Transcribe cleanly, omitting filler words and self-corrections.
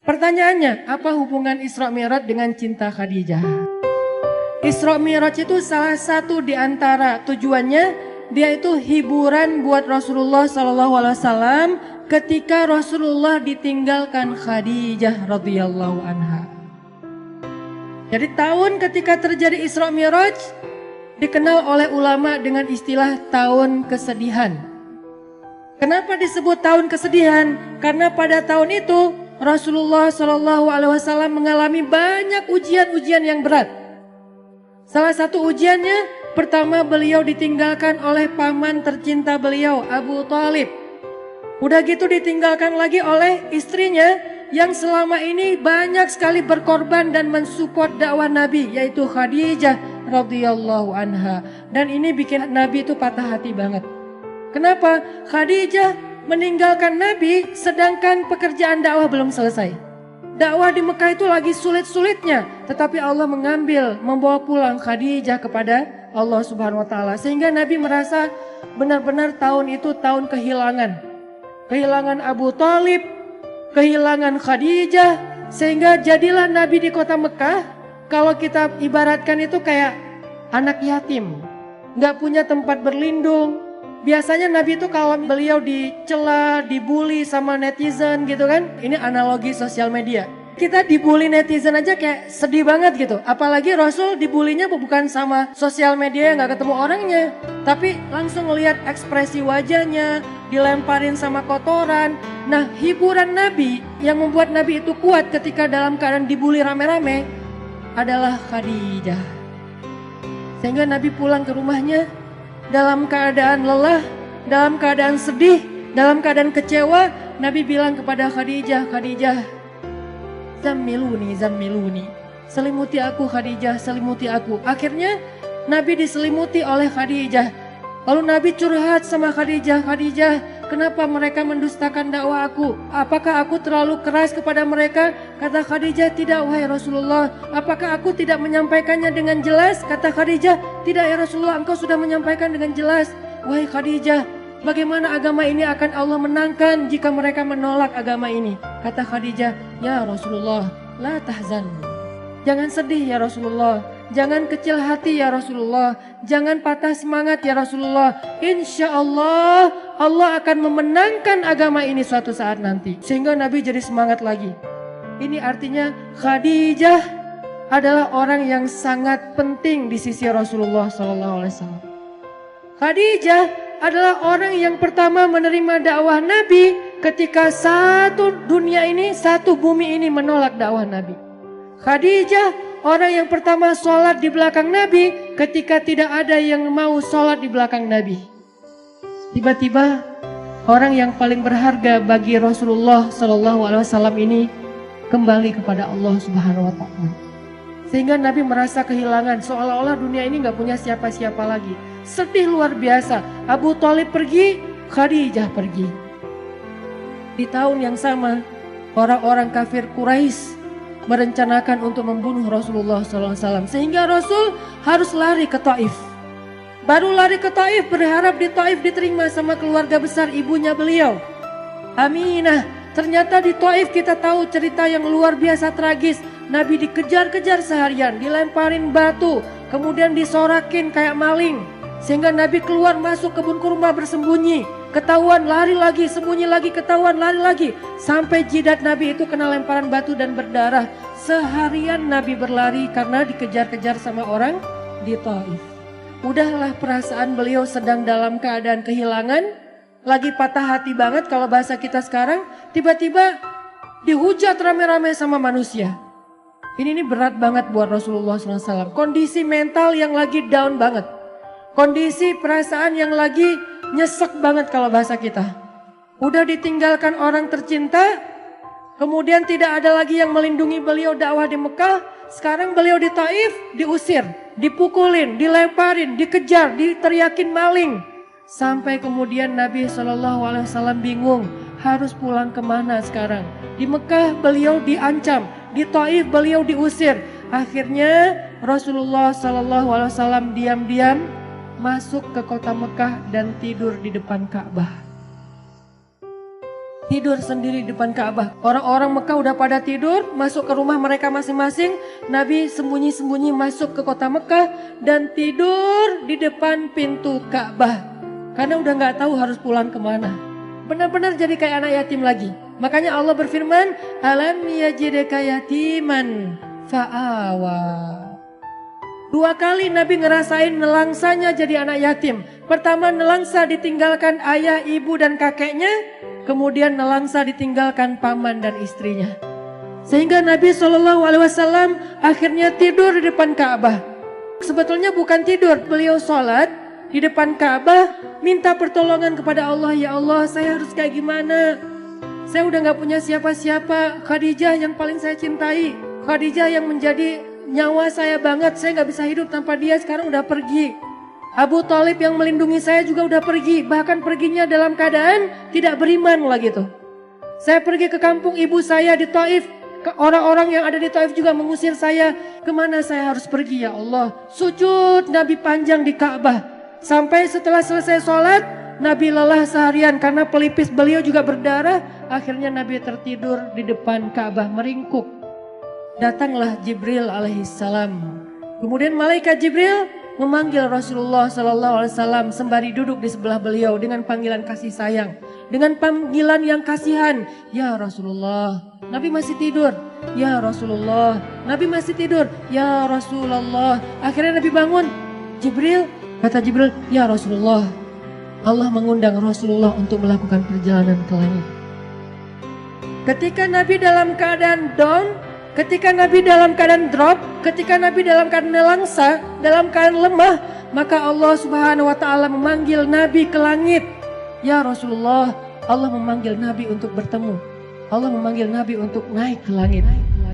Pertanyaannya, apa hubungan Isra Mi'raj dengan cinta Khadijah? Isra Mi'raj itu salah satu di antara tujuannya, dia itu hiburan buat Rasulullah SAW ketika Rasulullah ditinggalkan Khadijah radhiyallahu anha. Jadi tahun ketika terjadi Isra Mi'raj dikenal oleh ulama dengan istilah tahun kesedihan. Kenapa disebut tahun kesedihan? Karena pada tahun itu Rasulullah SAW mengalami banyak ujian-ujian yang berat. Salah satu ujiannya, pertama beliau ditinggalkan oleh paman tercinta beliau, Abu Thalib. Udah gitu ditinggalkan lagi oleh istrinya yang selama ini banyak sekali berkorban dan mensupport dakwah Nabi, yaitu Khadijah radhiyallahu anha. Dan ini bikin Nabi itu patah hati banget. Kenapa? Khadijah meninggalkan Nabi sedangkan pekerjaan dakwah belum selesai. Dakwah di Mekah itu lagi sulit-sulitnya, tetapi Allah membawa pulang Khadijah kepada Allah Subhanahu wa taala, sehingga Nabi merasa benar-benar tahun itu tahun kehilangan. Kehilangan Abu Thalib, kehilangan Khadijah, sehingga jadilah Nabi di kota Mekah, kalau kita ibaratkan itu kayak anak yatim, nggak punya tempat berlindung. Biasanya Nabi itu kalau beliau dicela, dibully sama netizen gitu kan. Ini analogi sosial media. Kita dibully netizen aja kayak sedih banget gitu. Apalagi Rasul dibulinya bukan sama sosial media yang gak ketemu orangnya, tapi langsung ngelihat ekspresi wajahnya, dilemparin sama kotoran. Nah, hiburan Nabi yang membuat Nabi itu kuat ketika dalam keadaan dibully rame-rame adalah Khadijah. Sehingga Nabi pulang ke rumahnya dalam keadaan lelah, dalam keadaan sedih, dalam keadaan kecewa. Nabi bilang kepada Khadijah, Khadijah, zammiluni, selimuti aku Khadijah, selimuti aku. Akhirnya Nabi diselimuti oleh Khadijah. Lalu Nabi curhat sama Khadijah, Khadijah, kenapa mereka mendustakan dakwah aku? Apakah aku terlalu keras kepada mereka? Kata Khadijah, tidak wahai Rasulullah. Apakah aku tidak menyampaikannya dengan jelas? Kata Khadijah, tidak ya Rasulullah, engkau sudah menyampaikan dengan jelas. Wahai Khadijah, bagaimana agama ini akan Allah menangkan jika mereka menolak agama ini? Kata Khadijah, ya Rasulullah, la tahzan. Jangan sedih ya Rasulullah. Jangan kecil hati ya Rasulullah. Jangan patah semangat ya Rasulullah. Insya Allah, Allah akan memenangkan agama ini suatu saat nanti. Sehingga Nabi jadi semangat lagi. Ini artinya Khadijah adalah orang yang sangat penting di sisi Rasulullah SAW. Khadijah adalah orang yang pertama menerima dakwah Nabi ketika satu dunia ini, satu bumi ini menolak dakwah Nabi. Khadijah orang yang pertama sholat di belakang Nabi ketika tidak ada yang mau sholat di belakang Nabi. Tiba-tiba orang yang paling berharga bagi Rasulullah SAW ini kembali kepada Allah Subhanahu wa taala. Sehingga Nabi merasa kehilangan, seolah-olah dunia ini gak punya siapa-siapa lagi. Sedih luar biasa. Abu Thalib pergi, Khadijah pergi. Di tahun yang sama, orang-orang kafir Quraisy merencanakan untuk membunuh Rasulullah SAW. Sehingga Rasul harus lari ke Taif. Baru lari ke Taif, berharap di Taif diterima sama keluarga besar ibunya beliau, Aminah. Ternyata di Taif kita tahu cerita yang luar biasa tragis. Nabi dikejar-kejar seharian, dilemparin batu, kemudian disorakin kayak maling. Sehingga Nabi keluar masuk kebun kurma bersembunyi. Ketahuan lari lagi, sembunyi lagi, ketahuan lari lagi. Sampai jidat Nabi itu kena lemparan batu dan berdarah. Seharian Nabi berlari karena dikejar-kejar sama orang di Taif. Udahlah, perasaan beliau sedang dalam keadaan kehilangan. Lagi patah hati banget kalau bahasa kita sekarang. Tiba-tiba dihujat rame-rame sama manusia. Ini berat banget buat Rasulullah SAW. Kondisi mental yang lagi down banget. Kondisi perasaan yang lagi nyesek banget kalau bahasa kita. Udah ditinggalkan orang tercinta, kemudian tidak ada lagi yang melindungi beliau dakwah di Mekah. Sekarang beliau di Taif diusir, dipukulin, dilemparin, dikejar, diteriakin maling. Sampai kemudian Nabi SAW bingung harus pulang kemana sekarang. Di Mekah beliau diancam, di Taif beliau diusir. Akhirnya Rasulullah SAW diam-diam masuk ke kota Mekah dan tidur di depan Ka'bah. tidur sendiri di depan Ka'bah. Orang-orang Mekah udah pada tidur, masuk ke rumah mereka masing-masing. Nabi sembunyi-sembunyi masuk ke kota Mekah dan tidur di depan pintu Ka'bah. Karena udah gak tahu harus pulang kemana. Benar-benar jadi kayak anak yatim lagi. Makanya Allah berfirman, alam yajidka yatiman fa'awa. 2 kali Nabi ngerasain nelangsanya jadi anak yatim. Pertama nelangsa ditinggalkan ayah, ibu dan kakeknya. Kemudian nelangsa ditinggalkan paman dan istrinya. Sehingga Nabi SAW akhirnya tidur di depan Ka'bah. Sebetulnya bukan tidur, beliau sholat di depan Ka'bah. Minta pertolongan kepada Allah. Ya Allah, saya harus kayak gimana? Saya udah gak punya siapa-siapa. Khadijah yang paling saya cintai. Khadijah yang menjadi nyawa saya banget, saya gak bisa hidup tanpa dia, sekarang udah pergi. Abu Thalib yang melindungi saya juga udah pergi, bahkan perginya dalam keadaan tidak beriman lagi tuh. Saya pergi ke kampung ibu saya di Taif, orang-orang yang ada di Taif juga mengusir saya. Kemana saya harus pergi ya Allah? Sujud Nabi panjang di Ka'bah. Sampai setelah selesai sholat, Nabi lelah seharian karena pelipis beliau juga berdarah. Akhirnya Nabi tertidur di depan Ka'bah meringkuk. Datanglah Jibril alaihissalam. Kemudian malaikat Jibril memanggil Rasulullah SAW sembari duduk di sebelah beliau dengan panggilan kasih sayang, dengan panggilan yang kasihan. Ya Rasulullah, Nabi masih tidur. Ya Rasulullah, Nabi masih tidur. Ya Rasulullah. Akhirnya Nabi bangun. Jibril, kata Jibril, ya Rasulullah, Allah mengundang Rasulullah untuk melakukan perjalanan ke langit. Ketika Nabi dalam keadaan down, ketika Nabi dalam keadaan drop, ketika Nabi dalam keadaan nelangsa, dalam keadaan lemah, maka Allah Subhanahu wa taala memanggil Nabi ke langit. Ya Rasulullah, Allah memanggil Nabi untuk bertemu. Allah memanggil Nabi untuk naik ke langit.